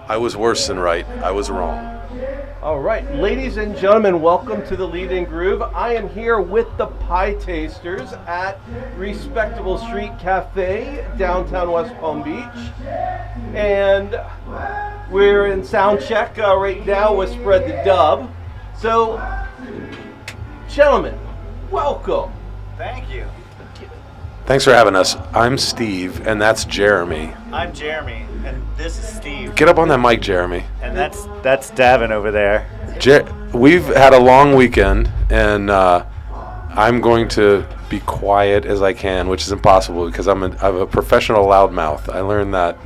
I was worse than right. I was wrong. All right, ladies and gentlemen, welcome to the Lead and Groove. I am here with the Pietasters at Respectable Street Cafe, downtown West Palm Beach. And we're in sound check right now with Spread the Dub. So, gentlemen, welcome. Thank you. Thanks for having us. I'm Steve, and that's Jeremy. I'm Jeremy, and this is Steve. Get up on that mic, Jeremy. And that's Davin over there. We've had a long weekend, and I'm going to be quiet as I can, which is impossible because I'm a professional loudmouth. I learned that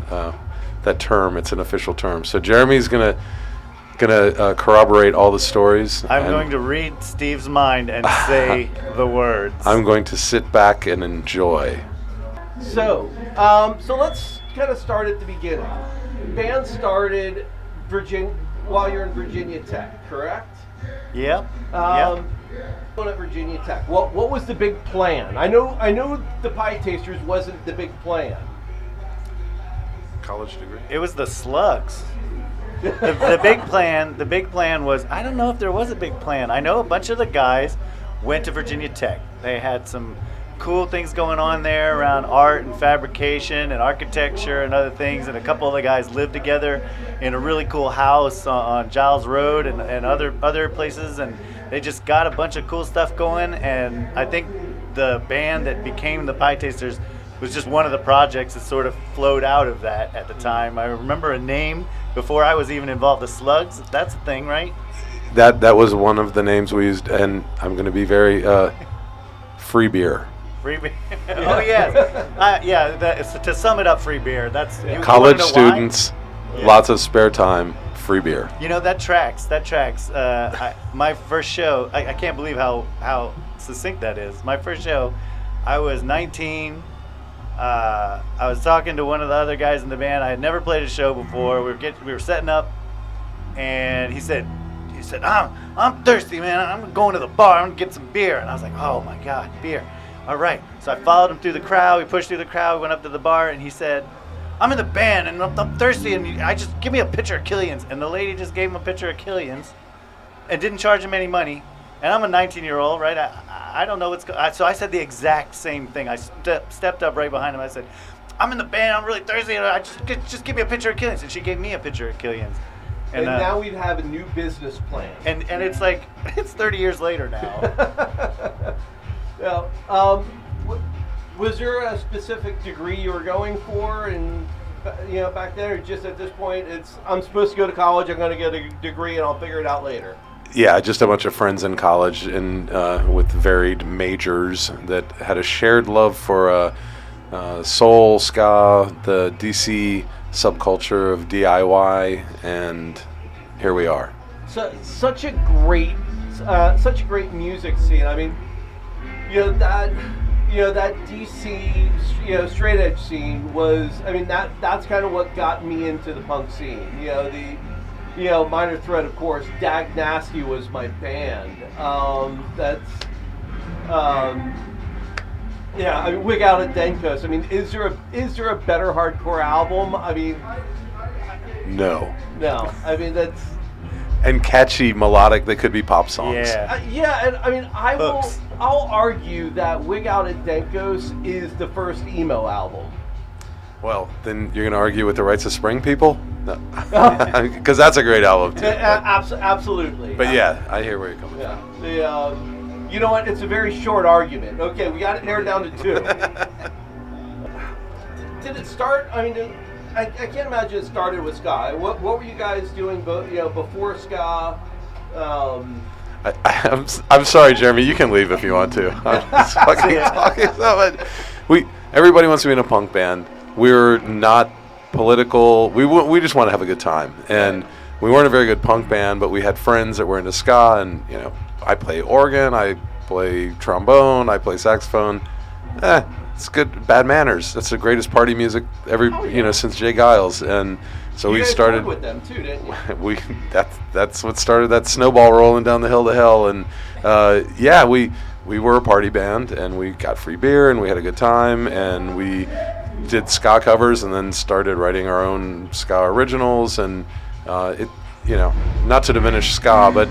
term. It's an official term. So Jeremy's gonna corroborate all the stories. I'm going to read Steve's mind and say the words. I'm going to sit back and enjoy. So let's kind of start at the beginning. Band started while you're in Virginia Tech, correct? Yep. At Virginia Tech. What was the big plan? I know the Pietasters wasn't the big plan. College degree? It was the slugs. The big plan was, I don't know if there was a big plan. I know a bunch of the guys went to Virginia Tech. They had some cool things going on there around art and fabrication and architecture and other things, and a couple of the guys lived together in a really cool house on Giles Road and other places, and they just got a bunch of cool stuff going. And I think the band that became the Pietasters was just one of the projects that sort of flowed out of that at the time. I remember a name before I was even involved, the Slugs. That's a thing, right? That was one of the names we used, and I'm going to be very free beer. Free beer. Oh yes, to sum it up, free beer. That's college students, lots of spare time, free beer. You know that tracks. My first show, I can't believe how succinct that is. My first show, I was 19. I was talking to one of the other guys in the band. I had never played a show before. We were setting up, and he said, I'm thirsty, man. I'm going to the bar. I'm gonna get some beer. And I was like, oh my God, beer. All right. So I followed him through the crowd. We pushed through the crowd. We went up to the bar, and he said, I'm in the band, and I'm thirsty, and I just give me a pitcher of Killian's. And the lady just gave him a pitcher of Killian's, and didn't charge him any money. And I'm a 19-year-old, right? I don't know what's going on. So I said the exact same thing. I stepped up right behind him. I said, I'm in the band. I'm really thirsty. And just give me a pitcher of Killian's. And she gave me a pitcher of Killian's. And now we have a new business plan. And it's like, it's 30 years later now. Now, was there a specific degree you were going for, and back then, or just at this point, I'm supposed to go to college, I'm going to get a degree, and I'll figure it out later? Yeah, just a bunch of friends in college and with varied majors that had a shared love for soul, ska, the DC subculture of DIY, and here we are. So such a great music scene. I mean, that DC straight edge scene was. I mean, that's kind of what got me into the punk scene. Minor Threat, of course. Dag Nasty was my band. I mean, Wig Out at Denkos. I mean, is there a better hardcore album? I mean, no. I mean, that's and catchy, melodic. They could be pop songs. And I mean, I'll argue that Wig Out at Denkos is the first emo album. Well, then you're going to argue with the Rites of Spring people? No. Because that's a great album, too. Absolutely. But yeah, I hear where you're coming from. You know what? It's a very short argument. Okay, we got it narrowed down to 2. Did it start? I mean, I can't imagine it started with ska. What were you guys doing before ska? I'm sorry, Jeremy. You can leave if you want to. I'm just fucking talking so much. Everybody wants to be in a punk band. We're not political. We just want to have a good time, and we weren't a very good punk band, but we had friends that were into ska, and I play organ, I play trombone, I play saxophone. It's good. Bad Manners. That's the greatest party music ever, since Jay Giles, and so we started with them too, didn't you? That's what started that snowball rolling down the hill to hell, and we were a party band, and we got free beer, and we had a good time, and we did ska covers and then started writing our own ska originals, and not to diminish ska, but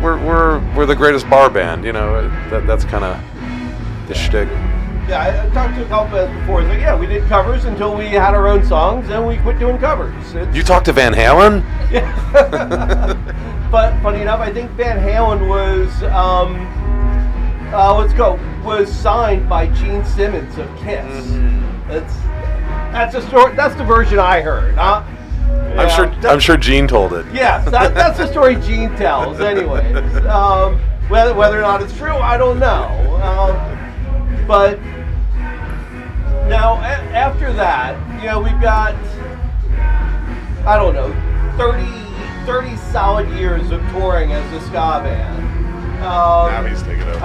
we're the greatest bar band. That's kind of the shtick. Yeah, I talked to a couple bands before. It's like, yeah, we did covers until we had our own songs, and we quit doing covers. You talked to Van Halen? Yeah. But funny enough, I think Van Halen was signed by Gene Simmons of Kiss. Mm-hmm. That's a story. That's the version I heard. I'm sure Gene told it. Yes, that's the story Gene tells. Anyways, whether or not it's true, I don't know. But now after that, we've got, I don't know, 30 solid years of touring as a ska band. Abby's taking over.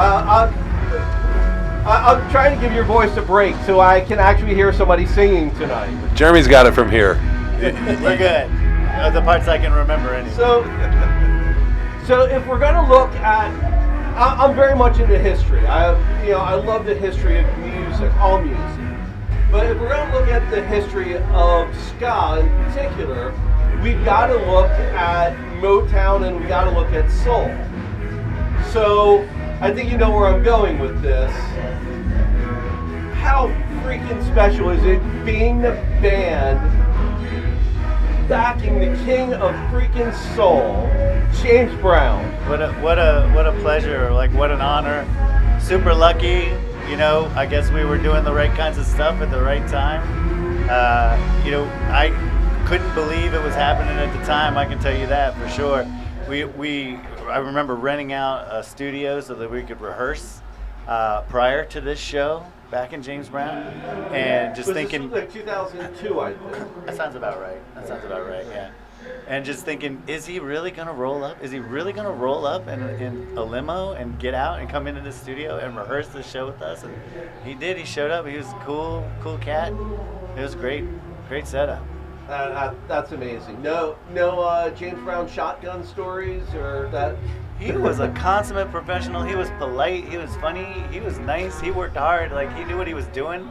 I'm trying to give your voice a break so I can actually hear somebody singing tonight. Jeremy's got it from here. We're good. The parts I can remember anyway. So if we're going to look at, I'm very much into history. I love the history of music, all music. But if we're going to look at the history of ska in particular, we've got to look at Motown and we got to look at soul. So I think you know where I'm going with this. How freaking special is it being the band backing the king of freaking soul, James Brown? What a pleasure! Like, what an honor! Super lucky. I guess we were doing the right kinds of stuff at the right time. I couldn't believe it was happening at the time. I can tell you that for sure. I remember renting out a studio so that we could rehearse prior to this show back in James Brown, and just thinking. This was like 2002, I think. That sounds about right. Yeah. And just thinking, is he really gonna roll up? Is he really gonna roll up in a limo and get out and come into the studio and rehearse the show with us? And he did. He showed up. He was a cool cat. It was great setup. That's amazing. No James Brown shotgun stories or that. He was a consummate professional. He was polite. He was funny. He was nice. He worked hard. Like, he knew what he was doing.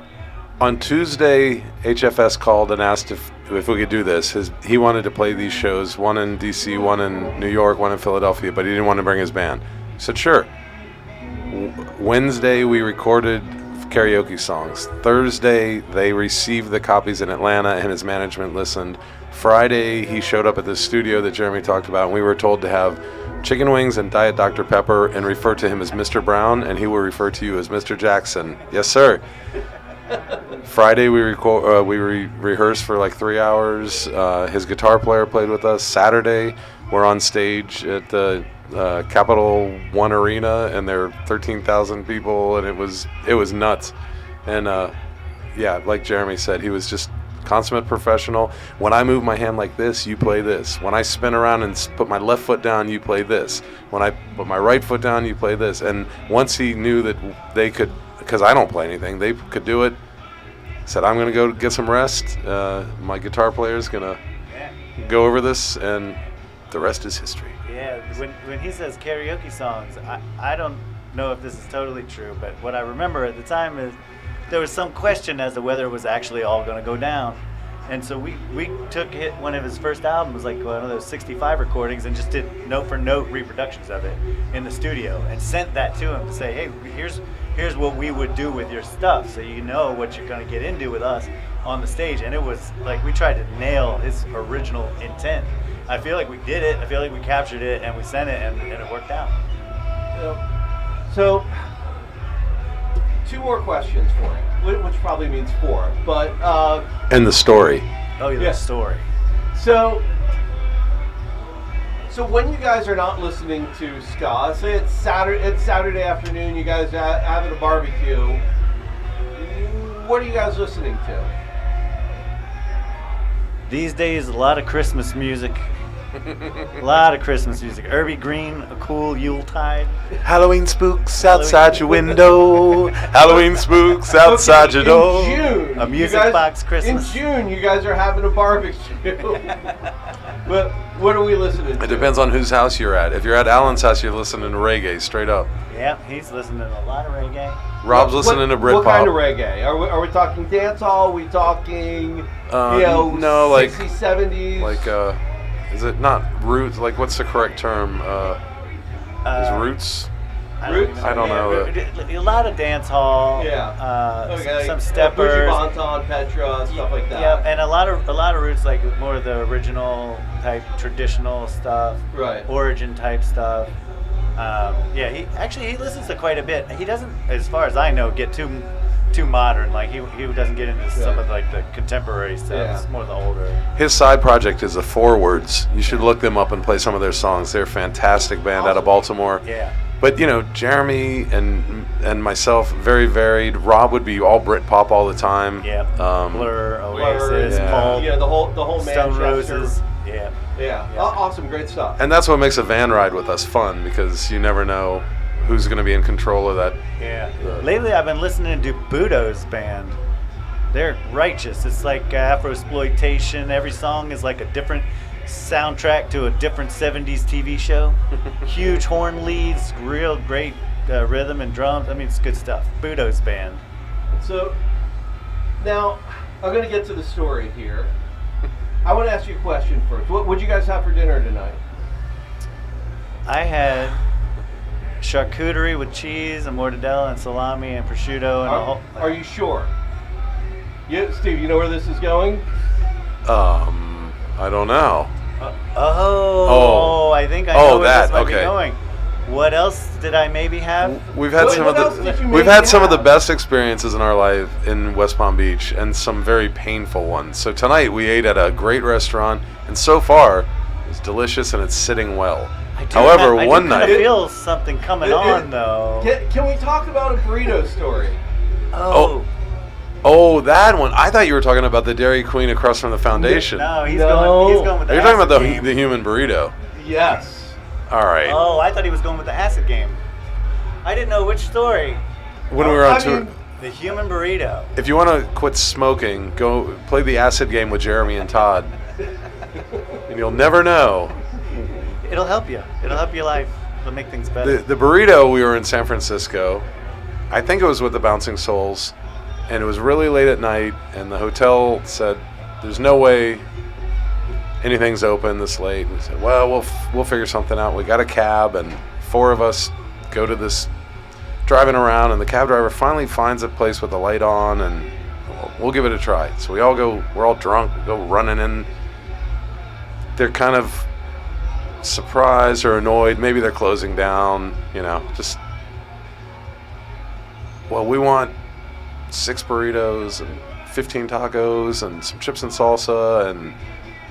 On Tuesday, HFS called and asked if we could do this. He wanted to play these shows, one in D.C., one in New York, one in Philadelphia, but he didn't want to bring his band. I said, sure. Wednesday, we recorded karaoke songs. Thursday, they received the copies in Atlanta, and his management listened. Friday, he showed up at the studio that Jeremy talked about, and we were told to have chicken wings and Diet Dr. Pepper and refer to him as Mr. Brown, and he will refer to you as Mr. Jackson. Yes, sir. Friday we rehearsed for like 3 hours. His guitar player played with us. Saturday we're on stage at the Capital One Arena, and there are 13,000 people, and it was nuts. And like Jeremy said, he was just consummate professional. When I move my hand like this, you play this. When I spin around and put my left foot down, you play this. When I put my right foot down, you play this. And once he knew that they could, because I don't play anything, they could do it, said, I'm going to go get some rest. My guitar player's going to go over this, and the rest is history. Yeah, when he says karaoke songs, I don't know if this is totally true, but what I remember at the time is there was some question as to whether it was actually all going to go down. And so we took one of his first albums, like one of those 65 recordings, and just did note-for-note reproductions of it in the studio and sent that to him to say, hey, here's what we would do with your stuff, so you know what you're going to get into with us on the stage. And it was like we tried to nail his original intent. I feel like we did it. I feel like we captured it, and we sent it, and it worked out. So 2 more questions for you, which probably means 4, but and the story. Oh, yeah, the story. So when you guys are not listening to ska, say it's Saturday afternoon, you guys are having a barbecue, what are you guys listening to? These days, a lot of Christmas music. A lot of Christmas music. Irby Green, A Cool Yuletide. Halloween spooks outside your window. Halloween spooks outside your door. In June, A music box Christmas. In June, you guys are having a barbecue. What are we listening to? It depends on whose house you're at. If you're at Alan's house, you're listening to reggae straight up. Yep, he's listening to a lot of reggae. Rob's listening to Britpop. What kind of reggae? Are we talking dancehall? Are we talking, no, like 60s, 70s? Like, is it not roots? Like, what's the correct term? Is roots? Roots? I don't know. A lot of dance hall. Yeah. Okay. Some steppers. Bonton, Petra, stuff like that. Yeah, and a lot of roots, like more of the original type, traditional stuff. Right. Origin type stuff. He listens to quite a bit. He doesn't, as far as I know, get too modern. Like he doesn't get into some of like the contemporary stuff. Yeah. It's more the older. His side project is the Forwards. You should look them up and play some of their songs. They're a fantastic band out of Baltimore. Yeah. But Jeremy and myself, very varied. Rob would be all Britpop all the time. Yeah. Blur, Oasis, yeah. Pulp. Yeah, the whole Stone Manchester. Roses. Yeah. Yeah. Yeah. Awesome, great stuff. And that's what makes a van ride with us fun, because you never know who's going to be in control of that. Yeah. Lately, I've been listening to Budos band. They're righteous. It's like Afrosploitation. Every song is like a different soundtrack to a different 70s TV show. Huge horn leads, real great rhythm and drums. I mean, it's good stuff. Budos band. So, now, I'm going to get to the story here. I want to ask you a question first. What would you guys have for dinner tonight? I had charcuterie with cheese and mortadella and salami and prosciutto and Are you sure? Yeah, Steve, you know where this is going? I don't know. I think I know where this might be okay. going. What else did I maybe have? We've had some of the best experiences in our life in West Palm Beach, and some very painful ones. So tonight we ate at a great restaurant, and so far it's delicious and it's sitting well. However, one night I feel something coming on though. Can we talk about a burrito story? Oh, that one. I thought you were talking about the Dairy Queen across from the foundation. No, he's going with the You're talking about game. the human burrito. Yes. All right. Oh, I thought he was going with the acid game. I didn't know which story. When we were on tour. The human burrito. If you want to quit smoking, go play the acid game with Jeremy and Todd. And you'll never know. It'll help you. It'll help your life. It'll make things better. The burrito, we were in San Francisco. I think it was with the Bouncing Souls. And it was really late at night, and the hotel said, "There's no way anything's open this late." And we said, "Well, we'll figure something out." We got a cab, and 4 of us go to this, driving around, and the cab driver finally finds a place with the light on, and we'll give it a try. So we all go. We're all drunk. We go running in. They're kind of surprised or annoyed. Maybe they're closing down. Just. Well, we want 6 burritos and 15 tacos and some chips and salsa and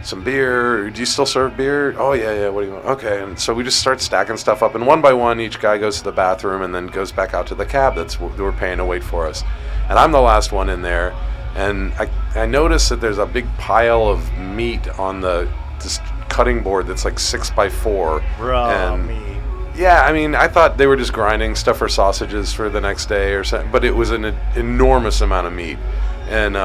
some beer. Do you still serve beer? Oh, yeah. What do you want? Okay. And so we just start stacking stuff up. And one by one, each guy goes to the bathroom and then goes back out to the cab that we're paying to wait for us. And I'm the last one in there. And I noticed that there's a big pile of meat on this cutting board that's like 6x4. Raw meat. Yeah, I mean, I thought they were just grinding stuff for sausages for the next day or something, but it was an enormous amount of meat. And,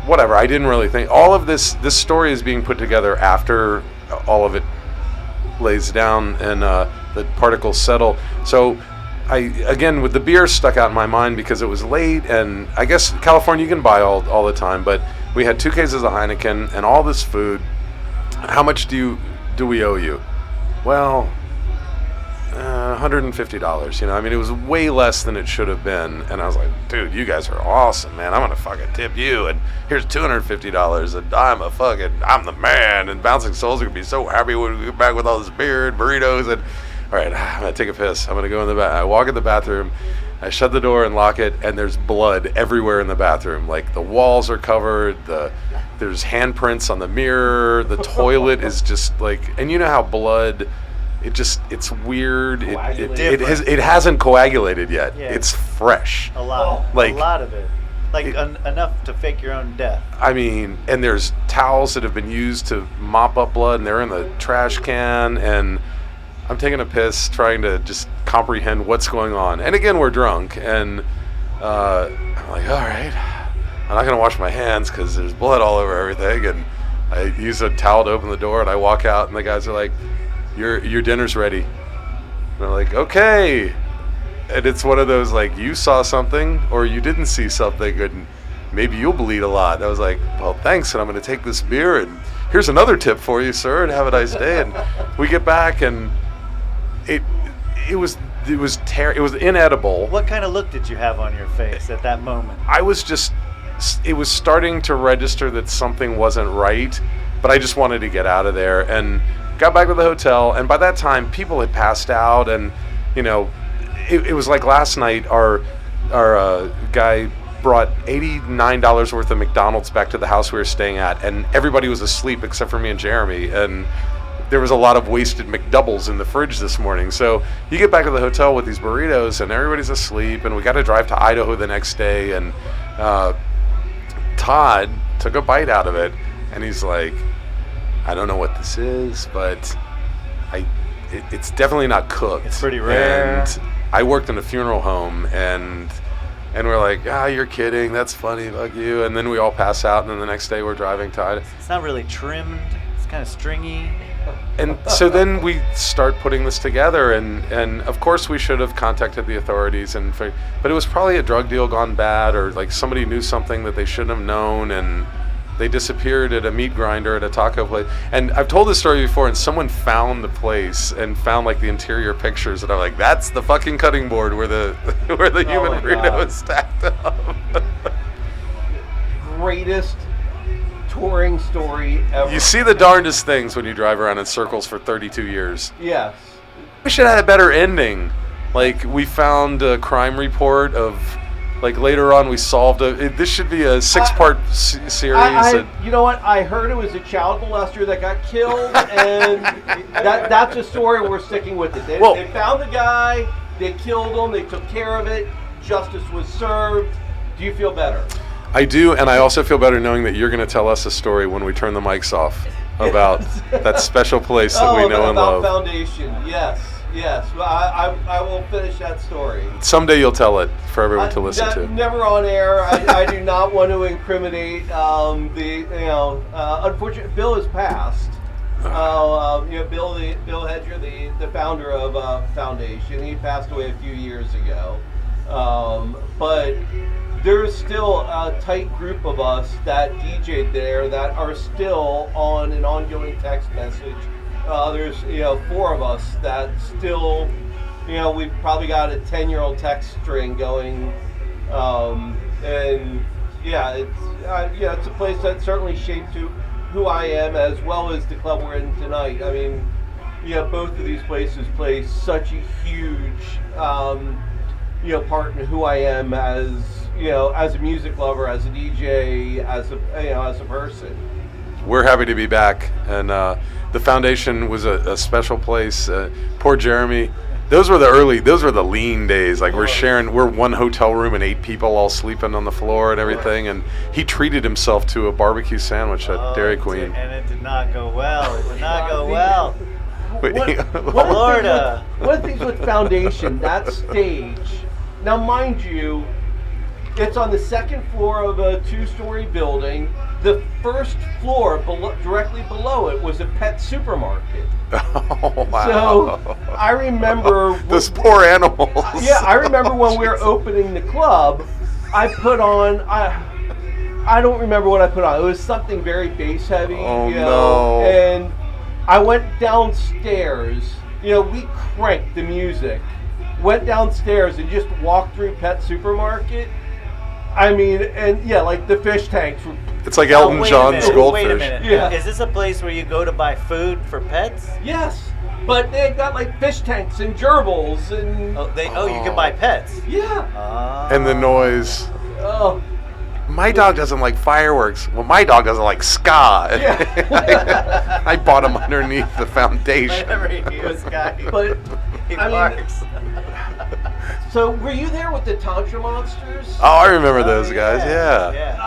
whatever. I didn't really think. All of this story is being put together after all of it lays down and the particles settle. So, with the beer stuck out in my mind because it was late, and I guess California you can buy all the time, but we had 2 cases of Heineken and all this food. How much do we owe you? Well, $150. I mean, it was way less than it should have been. And I was like, dude, you guys are awesome, man. I'm gonna fucking tip you, and here's $250, and I'm the man. And Bouncing Souls are gonna be so happy when we get back with all this beer and burritos. And all right, I'm gonna take a piss. I'm gonna go in the bath. I walk in the bathroom. I shut the door and lock it, and there's blood everywhere in the bathroom. Like, the walls are covered. There's handprints on the mirror. The toilet is just like, and you know how blood. It's weird. It hasn't coagulated yet. Yeah. It's fresh. A lot. A lot of it. Enough to fake your own death. I mean, and there's towels that have been used to mop up blood, and they're in the trash can, and I'm taking a piss trying to just comprehend what's going on. And again, we're drunk, and I'm like, all right, I'm not going to wash my hands because there's blood all over everything, and I use a towel to open the door, and I walk out, and the guys are like, your dinner's ready. And I'm like, okay. And it's one of those, like, you saw something or you didn't see something, and maybe you'll bleed a lot. And I was like, well, thanks, and I'm going to take this beer, and here's another tip for you, sir, and have a nice day. And we get back, and it was inedible. What kind of look did you have on your face at that moment? It was starting to register that something wasn't right, but I just wanted to get out of there, and got back to the hotel. And by that time, people had passed out, and it was like last night. Our guy brought $89 worth of McDonald's back to the house we were staying at, and everybody was asleep except for me and Jeremy. And there was a lot of wasted McDoubles in the fridge this morning. So you get back to the hotel with these burritos, and everybody's asleep, and we got to drive to Idaho the next day. And Todd took a bite out of it, and he's like, I don't know what this is, but it's definitely not cooked. It's pretty rare. And I worked in a funeral home, and we're like, you're kidding, that's funny, fuck you. And then we all pass out, and then the next day we're driving to Idaho. It's not really trimmed. It's kind of stringy. And so then we start putting this together, and of course we should have contacted the authorities, but it was probably a drug deal gone bad, or like somebody knew something that they shouldn't have known, and they disappeared at a meat grinder at a taco place. And I've told this story before, and someone found the place and found like the interior pictures, and I'm like, that's the fucking cutting board where the human burrito is stacked up. Greatest touring story ever. You see the darndest things when you drive around in circles for 32 years. Yes. We should have had a better ending. Like, we found a crime report of, like, later on we solved this should be a 6-part series. You know what? I heard it was a child molester that got killed, and that's a story we're sticking with it. They found the guy, they killed him, they took care of it, justice was served. Do you feel better? I do, and I also feel better knowing that you're going to tell us a story when we turn the mics off about that special place that we know and love. About Foundation, yes. Well, I will finish that story. Someday you'll tell it for everyone to listen to. Never on air. I do not want to incriminate unfortunately, Bill has passed. Bill Hedger, the founder of Foundation, he passed away a few years ago. But there's still a tight group of us that DJ'd there that are still on an ongoing text message. There's 4 of us that still, we've probably got a 10-year-old text string going, it's a place that certainly shaped who I am, as well as the club we're in tonight. I mean, both of these places play such a huge part in who I am as a music lover, as a DJ, as a person. We're happy to be back, and the Foundation was a special place. Poor Jeremy. Those were the lean days. Like, we're one hotel room and 8 people all sleeping on the floor and everything. And he treated himself to a barbecue sandwich at Dairy Queen. And it did not go well. It did not go well. Florida. One of the things with Foundation, that stage. Now, mind you, it's on the 2nd floor of a 2-story building. The first floor, directly below it, was a pet supermarket. Oh, wow. So I remember... Those poor animals. Yeah, I remember when we were opening the club, I put on... I don't remember what I put on. It was something very bass heavy. Oh, no. And I went downstairs. We cranked the music. Went downstairs and just walked through Pet Supermarket. I mean, and like the fish tanks. It's like Elton John's Goldfish. Wait a minute. Yeah. Is this a place where you go to buy food for pets? Yes, but they've got like fish tanks and gerbils and. You can buy pets. Yeah. And the noise. Oh. My dog doesn't like fireworks. Well, my dog doesn't like ska. Yeah. I bought him underneath the Foundation. Whenever he hears Sky, but he barks. So, were you there with the Tantra Monsters? Oh, I remember those guys. Yeah.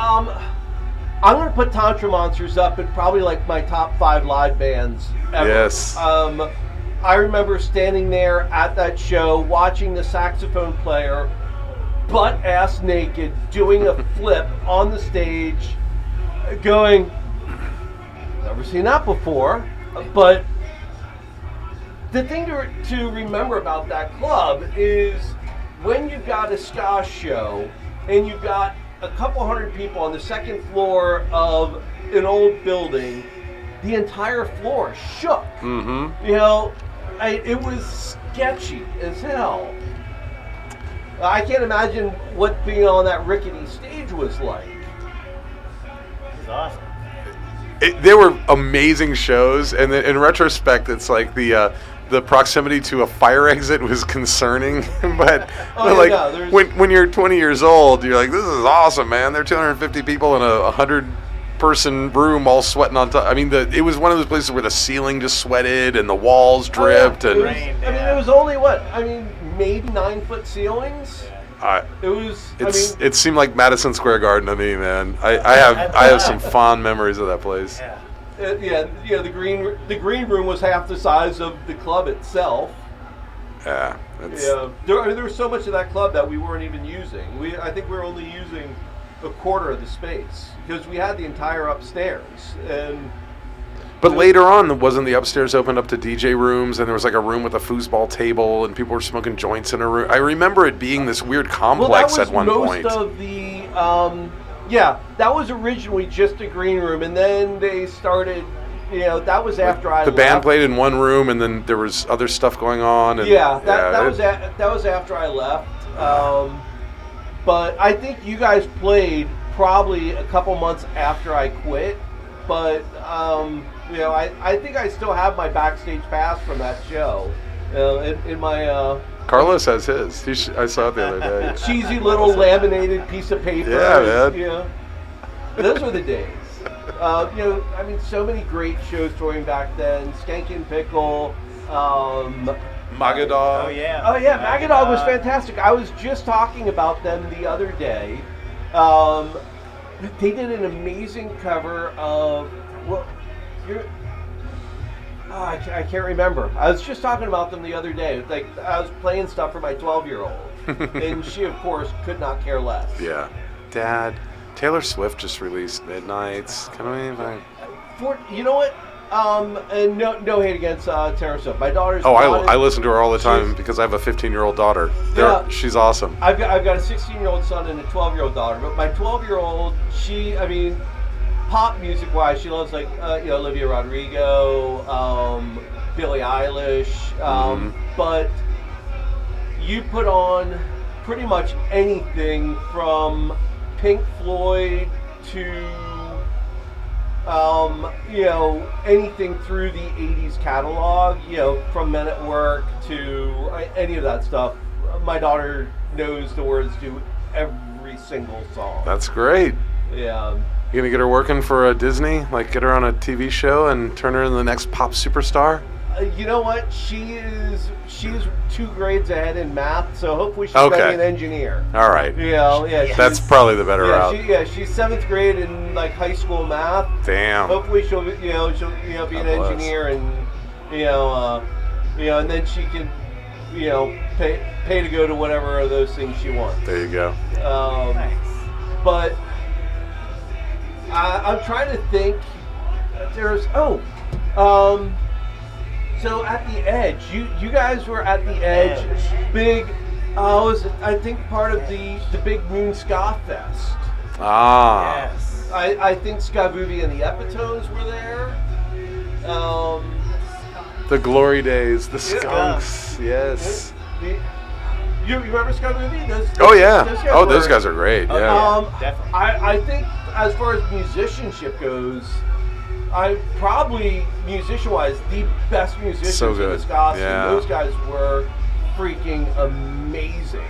I'm going to put Tantra Monsters up in probably like my top 5 live bands ever. Yes. I remember standing there at that show, watching the saxophone player butt-ass naked, doing a flip on the stage, going, never seen that before. But the thing to remember about that club is when you've got a ska show and you've got a couple hundred people on the second floor of an old building, the entire floor shook. Mm-hmm. You know, it was sketchy as hell. I can't imagine what being on that rickety stage was like. It was awesome. They were amazing shows, and then in retrospect, it's like the proximity to a fire exit was concerning. but when you're 20 years old, you're like, this is awesome, man. There are 250 people in a 100-person room all sweating on top. I mean, it was one of those places where the ceiling just sweated and the walls dripped. It was only maybe 9-foot ceilings. It seemed like Madison Square Garden to me, man. I have some fond memories of that place. Yeah. The green room was half the size of the club itself. Yeah. There was so much of that club that we weren't even using. I think we were only using a quarter of the space because we had the entire upstairs. But later on, wasn't the upstairs opened up to DJ rooms, and there was like a room with a foosball table, and people were smoking joints in a room? I remember it being this weird complex at one point. Most of the, that was originally just a green room, and then they started, that was after I left. The band played in one room, and then there was other stuff going on. And, that was after I left. But I think you guys played probably a couple months after I quit. But I think I still have my backstage pass from that show. In my Carlos has his. I saw it the other day. Cheesy little laminated piece of paper. Yeah, man. Yeah, those were the days. So many great shows touring back then. Skankin' Pickle. Magadog. Oh yeah. Magadog was fantastic. I was just talking about them the other day. They did an amazing cover of I can't remember. I was just talking about them the other day. Like I was playing stuff for my 12-year-old, and she of course could not care less. Yeah, Dad. Taylor Swift just released Midnights. You know what? And no hate against Taylor Swift. My daughter's. I listen to her all the time because I have a 15-year-old daughter. She's awesome. I've got a 16-year-old son and a 12-year-old daughter. But my 12-year-old, pop music wise, she loves Olivia Rodrigo, Billie Eilish. But you put on pretty much anything from Pink Floyd to anything through the 80s catalog, from Men at Work to any of that stuff. My daughter knows the words to every single song. That's great. Yeah. You gonna get her working for Disney? Like get her on a TV show and turn her into the next pop superstar? You know what? She's 2 grades ahead in math, so hopefully she's going to be an engineer. All right. That's probably the better route. She's 7th grade in high school math. Damn. Hopefully she'll be an engineer, and and then she can pay to go to whatever of those things she wants. There you go. Nice. But I'm trying to think. So at the Edge, you guys were at the Edge, big. I think part of the Big Moon Ska Fest. Ah. Yes. I think Ska Booby and the Epitones were there. The glory days, the Skunks. Yes. You remember Ska Booby? Those guys are great. Yeah. Definitely. I think as far as musicianship goes, I'm probably, musician-wise, the best musicians in the ska scene. Yeah. Those guys were freaking amazing.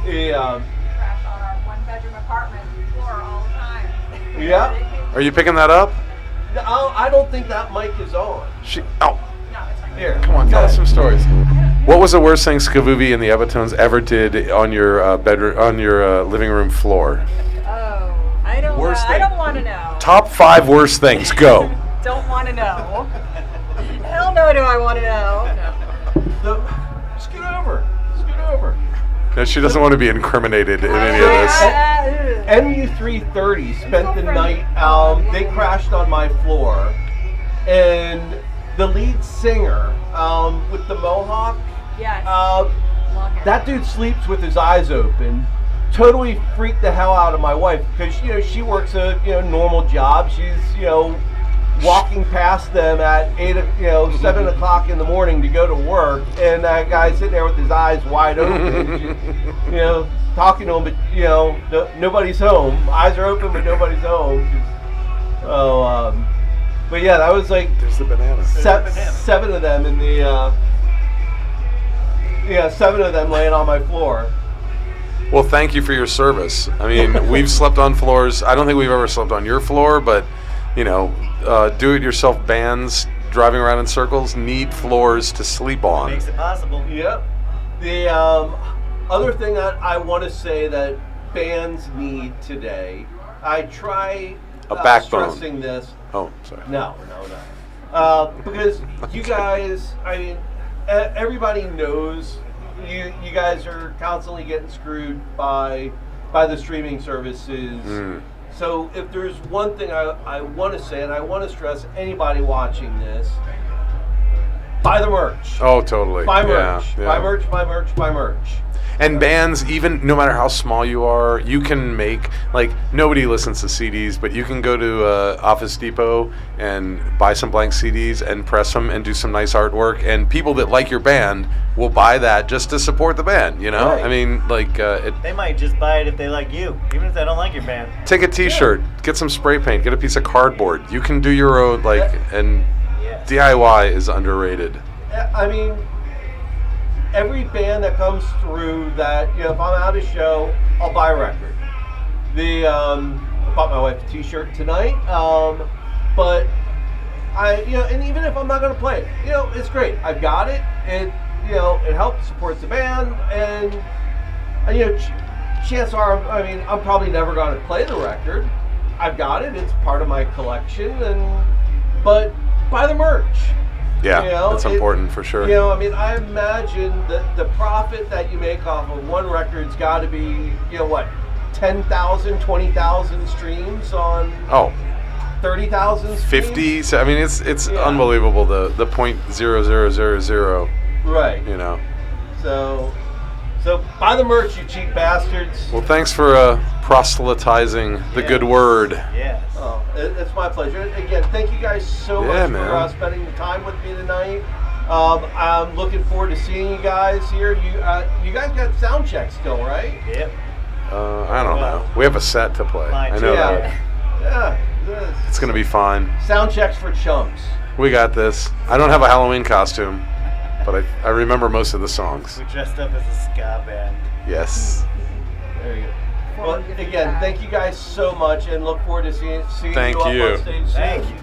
Yeah. Crash on our one-bedroom apartment floor all the time. Yeah. Are you picking that up? I don't think that mic is on. No, it's fine. Here, Come on, tell us some stories. What was the worst thing Skavuvi and the Epitones ever did on your living room floor? Oh, I don't want to know. Top 5 worst things. Go. Don't want to know. Hell no, do I want to know. No. Scoot over. No, she doesn't want to be incriminated in any of this. MU330 spent the night. They crashed on my floor, and the lead singer with the mohawk. Yes. Long hair. That dude sleeps with his eyes open. Totally freaked the hell out of my wife because she works a normal job. She's walking past them at 7 o'clock in the morning to go to work, and that guy's sitting there with his eyes wide open, talking to him, but nobody's home. Eyes are open, but nobody's home. But yeah, that was like There's the banana. seven of them in the 7 of them laying on my floor. Well, thank you for your service. I mean, we've slept on floors. I don't think we've ever slept on your floor, but do-it-yourself bands driving around in circles need floors to sleep on. Makes it possible. Yep. The other thing that I want to say that bands need today, I try A backbone. stressing this. Oh, sorry. No. Because you guys, I mean, everybody knows you guys are constantly getting screwed by the streaming services. So if there's one thing I want to say, and I want to stress anybody watching this, buy the merch. Oh, totally. Buy merch. Yeah. Buy merch, buy merch, buy merch. And bands, even no matter how small you are, you can make, like, nobody listens to CDs, but you can go to Office Depot and buy some blank CDs and press them and do some nice artwork. And people that like your band will buy that just to support the band, Right. I mean, like, They might just buy it if they like you, even if they don't like your band. take a T-shirt, get some spray paint, get a piece of cardboard. You can do your own, and Yes. DIY is underrated. I mean, every band that comes through that, if I'm at a show, I'll buy a record. I bought my wife a T-shirt tonight, but and even if I'm not going to play it, it's great. I've got it. It helps support the band, and chances are, I'm probably never going to play the record. I've got it. It's part of my collection, but buy the merch. Yeah, that's important for sure. I imagine that the profit that you make off of one record's got to be, 10,000, 20,000 streams on 30,000 streams? 50. So, I mean, it's unbelievable the .0000. Right. So buy the merch, you cheap bastards. Well, thanks for proselytizing the good word. Yes. Oh, it's my pleasure. Again, thank you guys so much man. for spending the time with me tonight. I'm looking forward to seeing you guys here. You guys got sound check still, right? Yep. I don't know. We have a set to play. Mine I know too. that. Yeah. It's going to be fine. Sound checks for chumps. We got this. I don't have a Halloween costume, but I remember most of the songs. We dressed up as a ska band. Yes. There you go. Well, again, thank you guys so much, and look forward to seeing Thank you up you. on stage soon. Thank you.